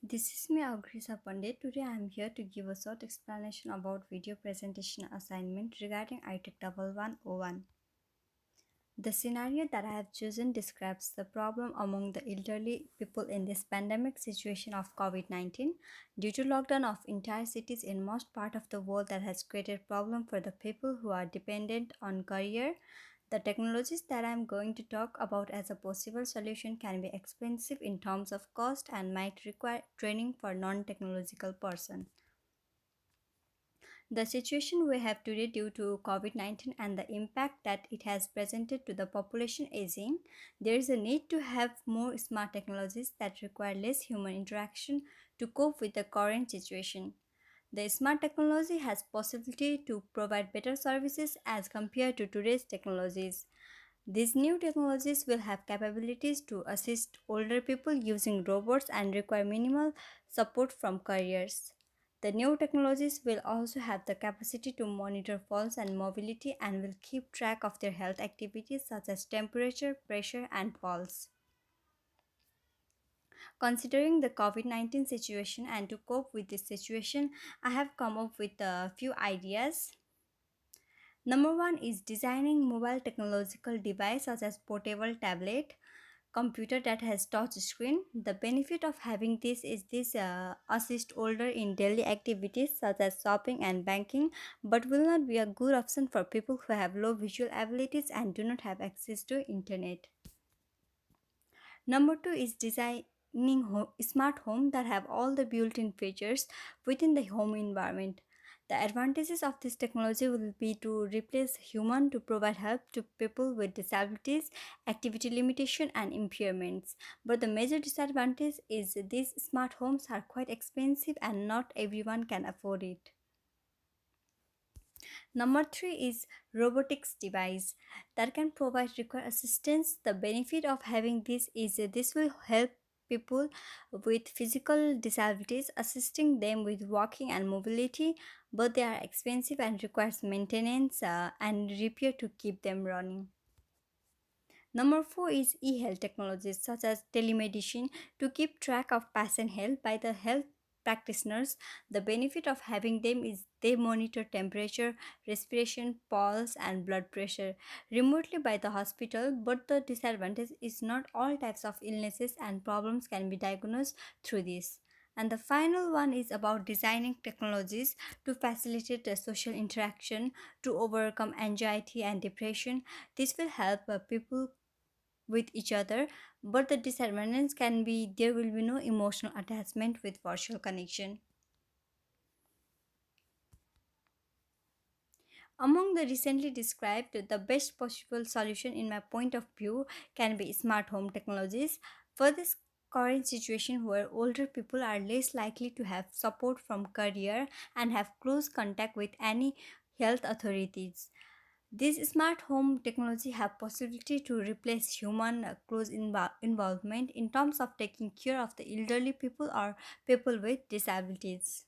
This is me, Agrisa Pandit. Today I am here to give a short explanation about video presentation assignment regarding ITEC 1101. The scenario that I have chosen describes the problem among the elderly people in this pandemic situation of COVID-19 due to lockdown of entire cities in most part of the world that has created problem for the people who are dependent on career. The technologies that I am going to talk about as a possible solution can be expensive in terms of cost and might require training for non-technological person. The situation we have today due to COVID 19 and the impact that it has presented to the population aging, there is a need to have more smart technologies that require less human interaction to cope with the current situation. The smart technology has possibility to provide better services as compared to today's technologies. These new technologies will have capabilities to assist older people using robots and require minimal support from carriers. The new technologies will also have the capacity to monitor pulse and mobility and will keep track of their health activities such as temperature, pressure, and pulse. Considering the COVID 19 situation and to cope with this situation, I have come up with a few ideas. Number one is designing mobile technological device such as portable tablet, computer that has touch screen. The benefit of having this assist older in daily activities such as shopping and banking, but will not be a good option for people who have low visual abilities and do not have access to internet. Number two is designing smart home that have all the built-in features within the home environment. The advantages of this technology will be to replace human to provide help to people with disabilities, activity limitation and impairments. But the major disadvantage is these smart homes are quite expensive and not everyone can afford it. Number three is robotics device that can provide require assistance. The benefit of having this is that this will help people with physical disabilities, assisting them with walking and mobility, but they are expensive and requires maintenance and repair to keep them running. Number four is e-health technologies such as telemedicine to keep track of patient health by the health practitioners. The benefit of having them is they monitor temperature, respiration, pulse, and blood pressure remotely by the hospital. But the disadvantage is not all types of illnesses and problems can be diagnosed through this. And the final one is about designing technologies to facilitate the social interaction to overcome anxiety and depression. This will help people with each other, but the disadvantage can be there will be no emotional attachment with virtual connection. Among the recently described, the best possible solution in my point of view can be smart home technologies for this current situation where older people are less likely to have support from career and have close contact with any health authorities. These smart home technology have possibility to replace human close involvement in terms of taking care of the elderly people or people with disabilities.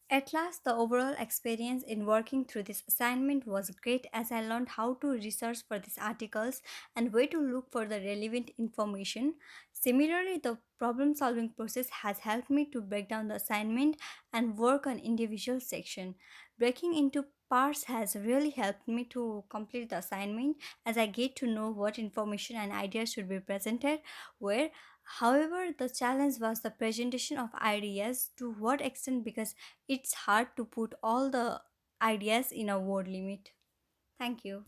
At last, the overall experience in working through this assignment was great as I learned how to research for these articles and where to look for the relevant information. Similarly, the problem solving process has helped me to break down the assignment and work on individual section. Breaking into parts has really helped me to complete the assignment as I get to know what information and ideas should be presented where. However, the challenge was the presentation of ideas to what extent because it's hard to put all the ideas in a word limit. Thank you.